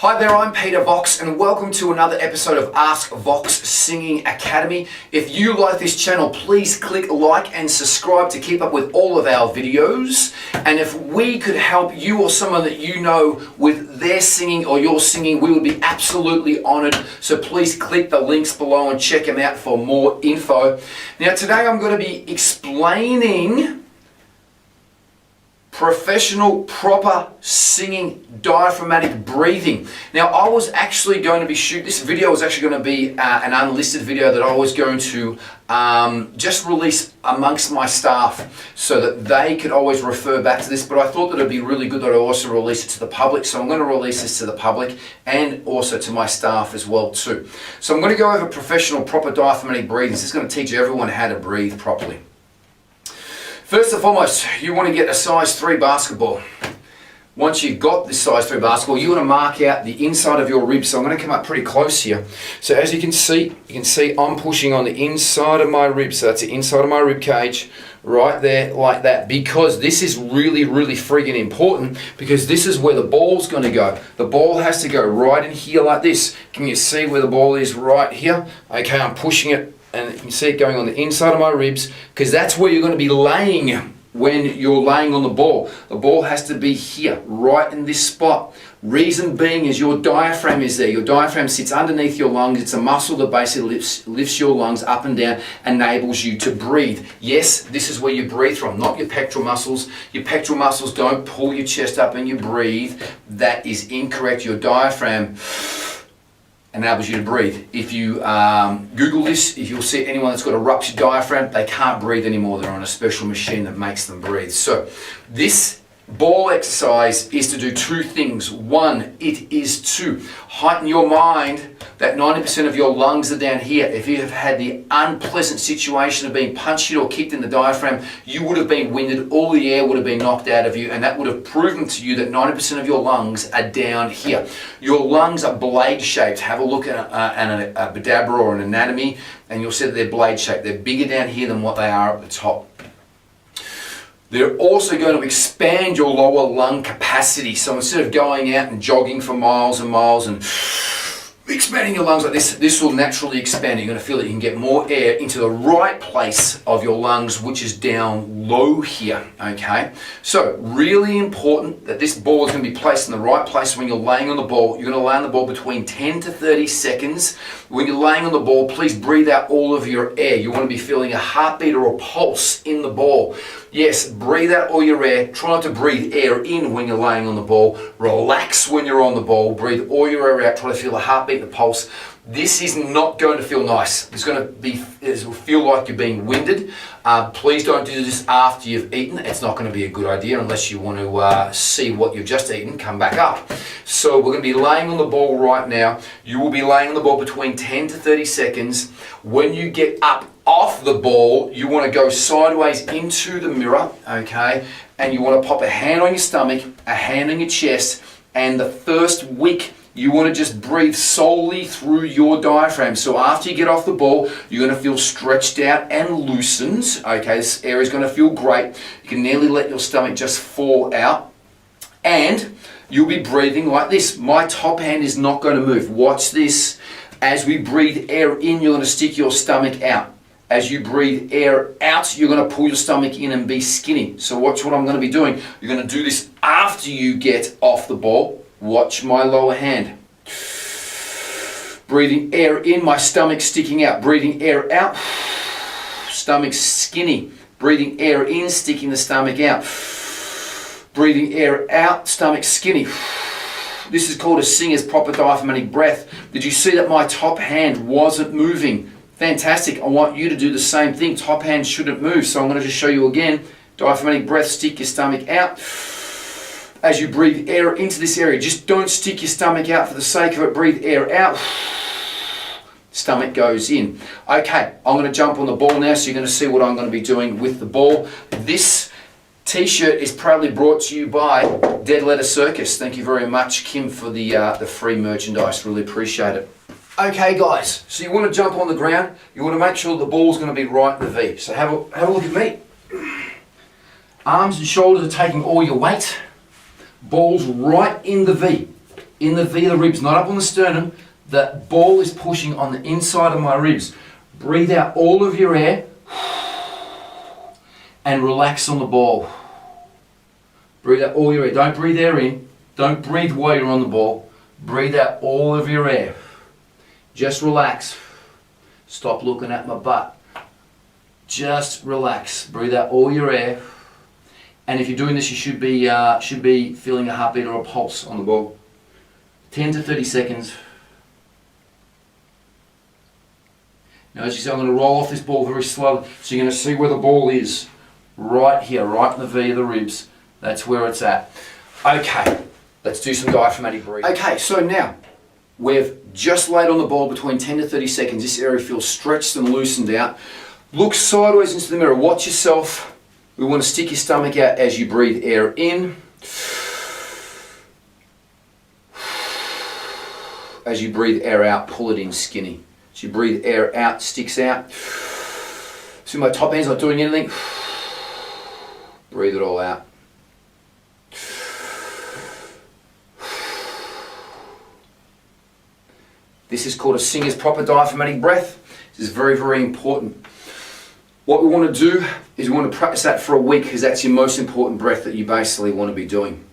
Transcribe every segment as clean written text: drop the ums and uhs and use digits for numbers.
Hi there, I'm Peter Vox and welcome to another episode of Ask Vox Singing Academy. If you like this channel, please click like and subscribe to keep up with all of our videos. And if we could help you or someone that you know with their singing or your singing, we would be absolutely honored. So please click the links below and check them out for more info. Now today I'm going to be explaining professional, proper singing, diaphragmatic breathing. Now, I was actually going to be this video was actually going to be an unlisted video that I was going to just release amongst my staff so that they could always refer back to this, but I thought that it'd be really good that I also release it to the public, so I'm going to release this to the public and also to my staff as well too. So I'm going to go over professional, proper diaphragmatic breathing. This is going to teach everyone how to breathe properly. First and foremost, you want to get a size 3 basketball. Once you've got this size 3 basketball, you want to mark out the inside of your ribs. So I'm going to come up pretty close here. So as you can see I'm pushing on the inside of my ribs. So that's the inside of my rib cage, right there, like that. Because this is really, really friggin' important, because this is where the ball's going to go. The ball has to go right in here like this. Can you see where the ball is right here? Okay, I'm pushing it. And you can see it going on the inside of my ribs, because that's where you're going to be laying when you're laying on the ball. The ball has to be here, right in this spot. Reason being is your diaphragm is there. Your diaphragm sits underneath your lungs. It's a muscle that basically lifts your lungs up and down, enables you to breathe. Yes, this is where you breathe from, not your pectoral muscles. Your pectoral muscles don't pull your chest up and you breathe. That is incorrect. Your diaphragm enables you to breathe. If you Google this, if you'll see anyone that's got a ruptured diaphragm, they can't breathe anymore. They're on a special machine that makes them breathe. So this ball exercise is to do two things. One, it is to heighten your mind that 90% of your lungs are down here. If you have had the unpleasant situation of being punched or kicked in the diaphragm, you would have been winded, all the air would have been knocked out of you, and that would have proven to you that 90% of your lungs are down here. Your lungs are blade shaped. Have a look at a cadaver or an anatomy and you'll see that they're blade shaped. They're bigger down here than what they are at the top. They're also going to expand your lower lung capacity. So instead of going out and jogging for miles and miles and expanding your lungs like this, this will naturally expand. You're going to feel that you can get more air into the right place of your lungs, which is down low here, okay? So really important that this ball is going to be placed in the right place when you're laying on the ball. You're going to lay on the ball between 10 to 30 seconds. When you're laying on the ball, please breathe out all of your air. You want to be feeling a heartbeat or a pulse in the ball. Yes, breathe out all your air. Try not to breathe air in when you're laying on the ball. Relax when you're on the ball. Breathe all your air out. Try to feel the heartbeat, the pulse. This is not going to feel nice. It will feel like you're being winded. Please don't do this after you've eaten. It's not going to be a good idea unless you want to see what you've just eaten come back up. So we're going to be laying on the ball right now. You will be laying on the ball between 10 to 30 seconds. When you get up off the ball, you want to go sideways into the mirror, okay? And you want to pop a hand on your stomach, a hand on your chest, and the first wick, you want to just breathe solely through your diaphragm. So after you get off the ball, you're going to feel stretched out and loosened. Okay, this area is going to feel great. You can nearly let your stomach just fall out. And you'll be breathing like this. My top hand is not going to move. Watch this. As we breathe air in, you're going to stick your stomach out. As you breathe air out, you're going to pull your stomach in and be skinny. So watch what I'm going to be doing. You're going to do this after you get off the ball. Watch my lower hand. Breathing air in, my stomach sticking out. Breathing air out, stomach skinny. Breathing air in, sticking the stomach out. Breathing air out, stomach skinny. This is called a singer's proper diaphragmatic breath. Did you see that my top hand wasn't moving? Fantastic. I want you to do the same thing. Top hand shouldn't move. So I'm going to just show you again. Diaphragmatic breath, stick your stomach out. As you breathe air into this area, just don't stick your stomach out for the sake of it. Breathe air out. Stomach goes in. Okay, I'm going to jump on the ball now, so you're going to see what I'm going to be doing with the ball. This t-shirt is proudly brought to you by Dead Letter Circus. Thank you very much, Kim, for the free merchandise. Really appreciate it. Okay, guys, so you want to jump on the ground. You want to make sure the ball's going to be right in the V. So have a look at me. Arms and shoulders are taking all your weight. Ball's right in the V. in the V of the ribs, not up on the sternum. The ball is pushing on the inside of my ribs. Breathe out all of your air and relax on the ball. Breathe out all your air. Don't breathe air in. Don't breathe while you're on the ball. Breathe out all of your air. Just relax. Stop looking at my butt. Just relax. Breathe out all your air. And if you're doing this, you should be feeling a heartbeat or a pulse on the ball. 10 to 30 seconds. Now, as you see, I'm going to roll off this ball very slowly. So you're going to see where the ball is. Right here, right in the V of the ribs. That's where it's at. Okay, let's do some diaphragmatic breathing. Okay, so now, we've just laid on the ball between 10 to 30 seconds. This area feels stretched and loosened out. Look sideways into the mirror. Watch yourself. We want to stick your stomach out as you breathe air in. As you breathe air out, pull it in skinny. As you breathe air out, sticks out. See my top hand's not doing anything. Breathe it all out. This is called a singer's proper diaphragmatic breath. This is very, very important. What we want to do is we want to practice that for a week, because that's your most important breath that you basically want to be doing.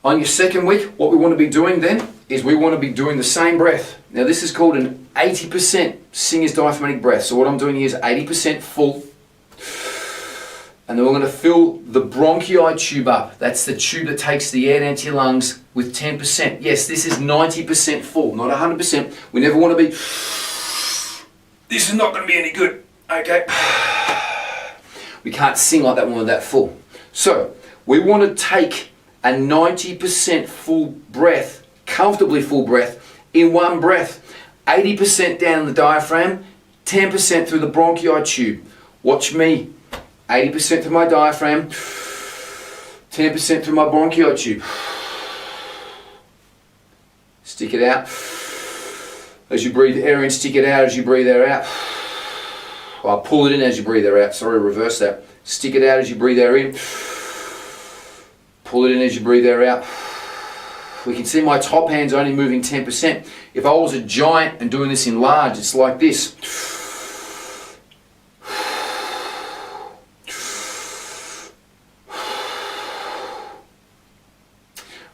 On your second week, what we want to be doing then is we want to be doing the same breath. Now this is called an 80% singer's diaphragmatic breath. So what I'm doing here is 80% full. And then we're going to fill the bronchi tube up. That's the tube that takes the air down to your lungs with 10%. Yes, this is 90% full, not 100%. We never want to be, this is not going to be any good. Okay. We can't sing like that when we're that full. So we want to take a 90% full breath, comfortably full breath, in one breath. 80% down the diaphragm, 10% through the bronchi tube. Watch me. 80% through my diaphragm, 10% through my bronchi tube. Stick it out. As you breathe air in, stick it out as you breathe air out. Well, pull it in as you breathe air out. Sorry, reverse that. Stick it out as you breathe air in. Pull it in as you breathe air out. We can see my top hand's only moving 10%. If I was a giant and doing this in large, it's like this.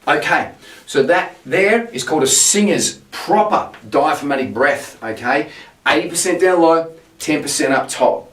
Okay, so that there is called a singer's proper diaphragmatic breath, okay? 80% down low, 10% up top.